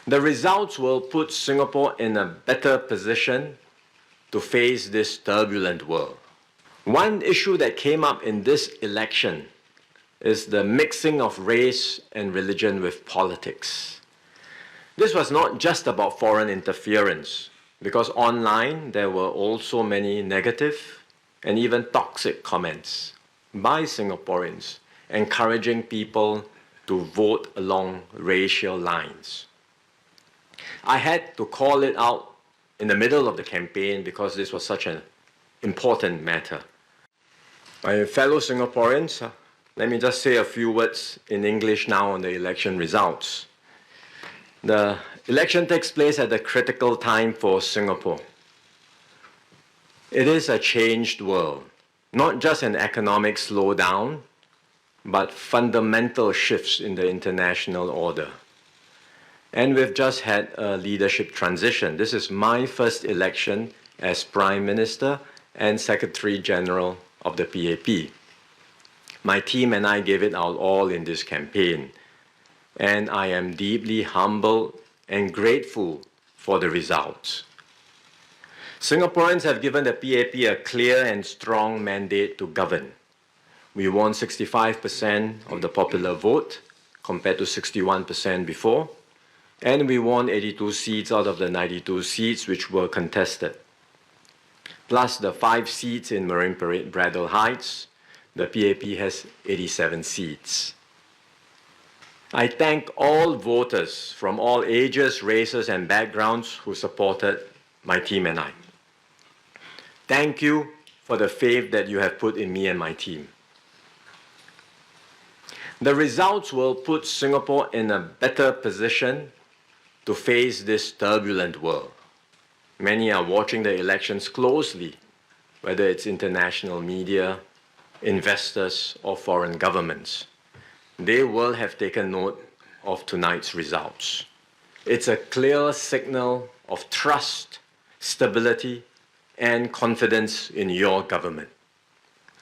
The results will put Singapore in a better position to face this turbulent world. One issue that came up in this election is the mixing of race and religion with politics. This was not just about foreign interference, because online there were also many negative and even toxic comments by Singaporeans encouraging people to vote along racial lines. I had to call it out in the middle of the campaign because this was such an important matter. My fellow Singaporeans, let me just say a few words in English now on the election results. The election takes place at a critical time for Singapore. It is a changed world, not just an economic slowdown, but fundamental shifts in the international order. And we've just had a leadership transition. This is my first election as Prime Minister and Secretary General of the PAP. My team and I gave it our all in this campaign, and I am deeply humbled and grateful for the results. Singaporeans have given the PAP a clear and strong mandate to govern. We won 65% of the popular vote compared to 61% before, and we won 82 seats out of the 92 seats which were contested. Plus the 5 seats in Marine Parade Braddell Heights, the PAP has 87 seats. I thank all voters from all ages, races, and backgrounds who supported my team and I. Thank you for the faith that you have put in me and my team. The results will put Singapore in a better position to face this turbulent world. Many are watching the elections closely, whether it's international media, investors, or foreign governments. They will have taken note of tonight's results. It's a clear signal of trust, stability, and confidence in your government.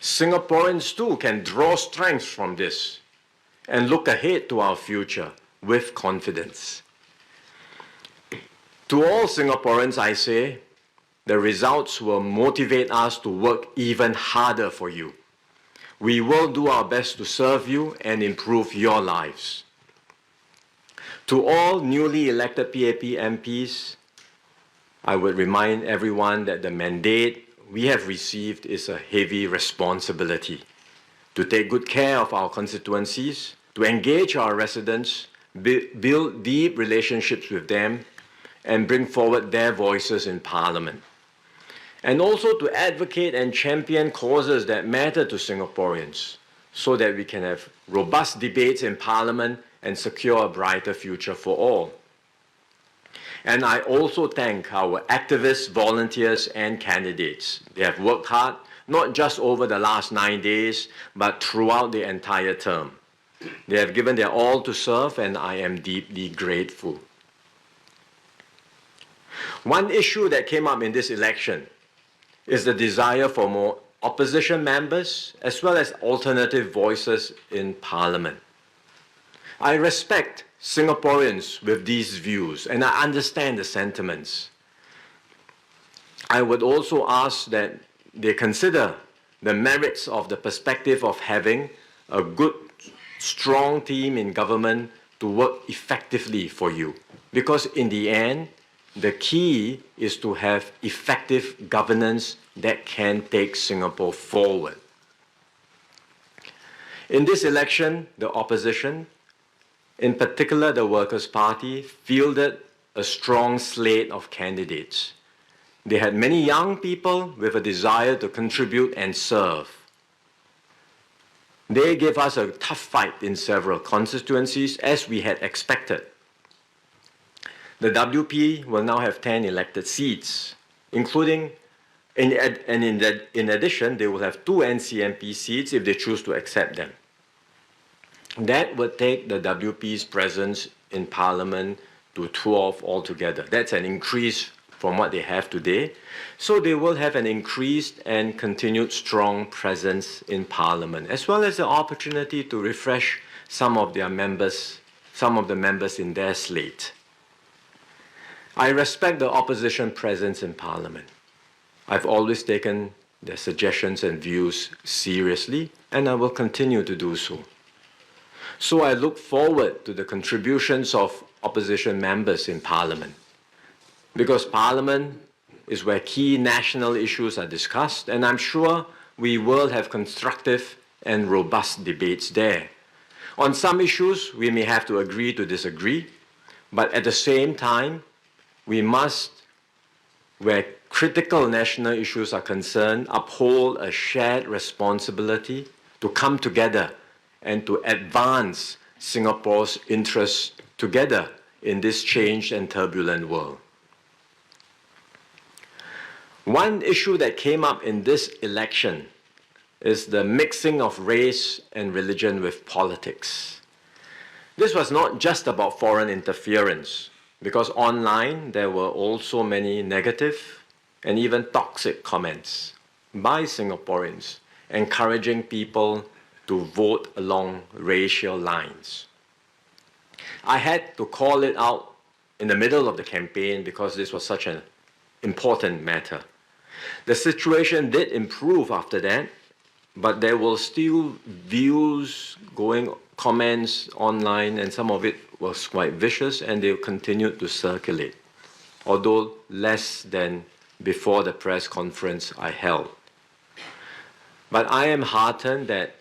Singaporeans too can draw strength from this and look ahead to our future with confidence. To all Singaporeans, I say, the results will motivate us to work even harder for you. We will do our best to serve you and improve your lives. To all newly elected PAP MPs, I would remind everyone that the mandate we have received is a heavy responsibility to take good care of our constituencies, to engage our residents, build deep relationships with them, and bring forward their voices in Parliament. And also to advocate and champion causes that matter to Singaporeans so that we can have robust debates in Parliament and secure a brighter future for all. And I also thank our activists, volunteers, and candidates. They have worked hard, not just over the last 9 days, but throughout the entire term. They have given their all to serve, and I am deeply grateful. One issue that came up in this election is the desire for more opposition members as well as alternative voices in Parliament. I respect Singaporeans with these views and I understand the sentiments. I would also ask that they consider the merits of the perspective of having a good, strong team in government to work effectively for you. Because in the end, the key is to have effective governance that can take Singapore forward. In this election, the opposition, in particular the Workers' Party, fielded a strong slate of candidates. They had many young people with a desire to contribute and serve. They gave us a tough fight in several constituencies, as we had expected. The WP will now have 10 elected seats, including, in addition, they will have 2 NCMP seats if they choose to accept them. That would take the WP's presence in Parliament to 12 altogether. That's an increase from what they have today. So they will have an increased and continued strong presence in Parliament, as well as the opportunity to refresh some of the members in their slate. I respect the opposition presence in Parliament. I've always taken their suggestions and views seriously, and I will continue to do so. So I look forward to the contributions of opposition members in Parliament, because Parliament is where key national issues are discussed, and I'm sure we will have constructive and robust debates there. On some issues, we may have to agree to disagree, but at the same time, we must, where critical national issues are concerned, uphold a shared responsibility to come together and to advance Singapore's interests together in this changed and turbulent world. One issue that came up in this election is the mixing of race and religion with politics. This was not just about foreign interference, because online there were also many negative and even toxic comments by Singaporeans encouraging people to vote along racial lines. I had to call it out in the middle of the campaign because this was such an important matter. The situation did improve after that, but there were still views going, comments online, and some of it was quite vicious, and they continued to circulate, although less than before the press conference I held. But I am heartened that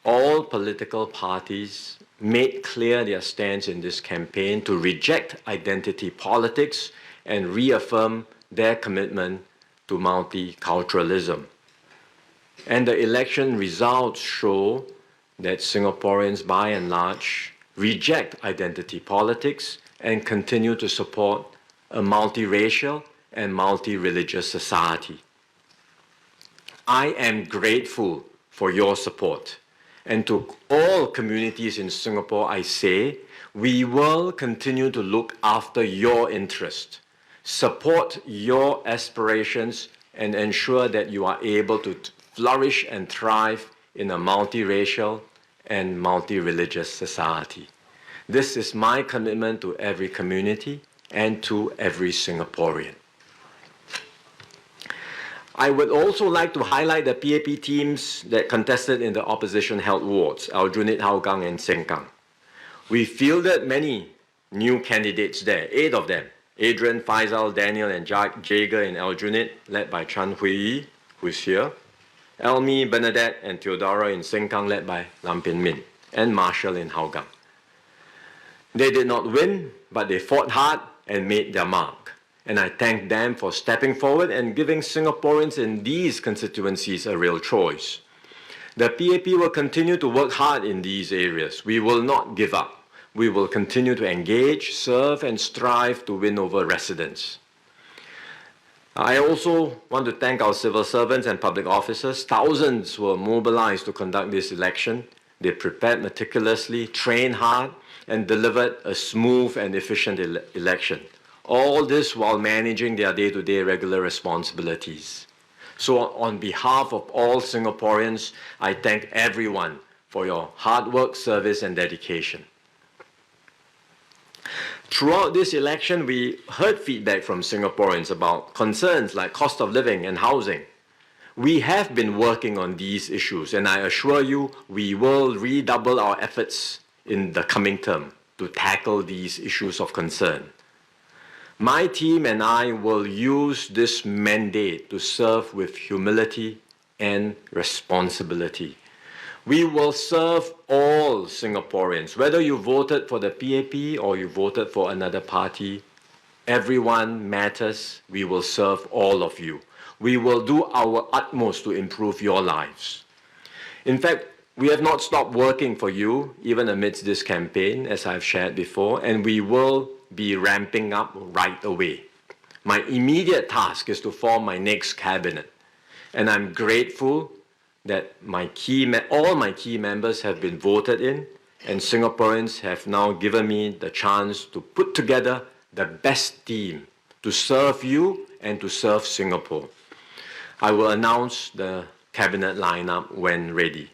all political parties made clear their stance in this campaign to reject identity politics and reaffirm their commitment to multiculturalism. And the election results show that Singaporeans, by and large, reject identity politics and continue to support a multiracial and multi-religious society. I am grateful for your support. And to all communities in Singapore, I say, we will continue to look after your interest, support your aspirations, and ensure that you are able to flourish and thrive in a multiracial and multi-religious society. This is my commitment to every community and to every Singaporean. I would also like to highlight the PAP teams that contested in the opposition-held wards, Aljunied, Hougang, and Sengkang. We fielded many new candidates there, 8 of them. Adrian, Faisal, Daniel, and Jager in Aljunied, led by Chan Hui Yi, who is here. Elmi, Bernadette, and Theodora in Sengkang, led by Lam Pin Min, and Marshall in Hougang. They did not win, but they fought hard and made their mark. And I thank them for stepping forward and giving Singaporeans in these constituencies a real choice. The PAP will continue to work hard in these areas. We will not give up. We will continue to engage, serve, and strive to win over residents. I also want to thank our civil servants and public officers. Thousands were mobilized to conduct this election. They prepared meticulously, trained hard, and delivered a smooth and efficient election. All this while managing their day-to-day regular responsibilities. So on behalf of all Singaporeans, I thank everyone for your hard work, service, and dedication. Throughout this election, we heard feedback from Singaporeans about concerns like cost of living and housing. We have been working on these issues, and I assure you we will redouble our efforts in the coming term to tackle these issues of concern. My team and I will use this mandate to serve with humility and responsibility. We will serve all Singaporeans, whether you voted for the PAP or you voted for another party. Everyone matters. We will serve all of you. We will do our utmost to improve your lives. In fact, we have not stopped working for you, even amidst this campaign, as I've shared before, and we will be ramping up right away. My immediate task is to form my next cabinet, and I'm grateful that all my key members have been voted in, and Singaporeans have now given me the chance to put together the best team to serve you and to serve Singapore. I will announce the cabinet lineup when ready.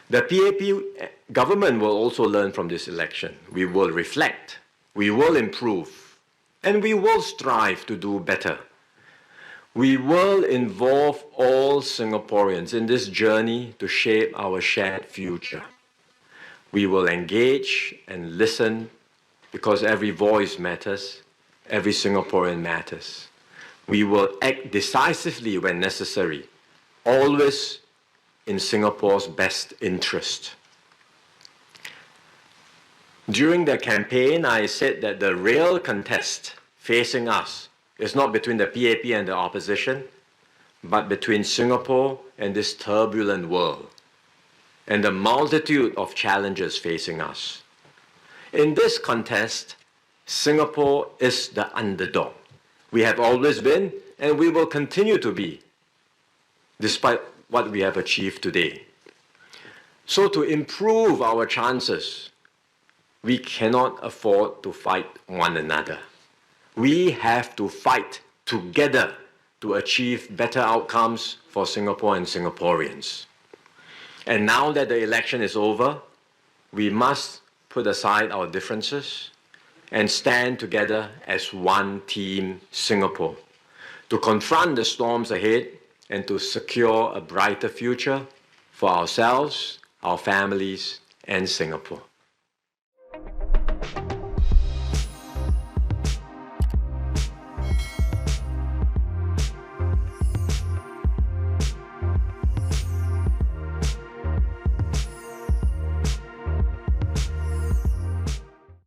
The PAP government will also learn from this election. We will reflect, we will improve, And we will strive to do better. We will involve all Singaporeans in this journey to shape our shared future. We will engage and listen because every voice matters, every Singaporean matters. We will act decisively when necessary, always in Singapore's best interest. During the campaign, I said that the real contest facing us is not between the PAP and the opposition, but between Singapore and this turbulent world, and the multitude of challenges facing us. In this contest, Singapore is the underdog. We have always been, and we will continue to be, despite what we have achieved today. So to improve our chances, we cannot afford to fight one another. We have to fight together to achieve better outcomes for Singapore and Singaporeans. And now that the election is over, we must put aside our differences and stand together as one team Singapore to confront the storms ahead and to secure a brighter future for ourselves, our families, and Singapore.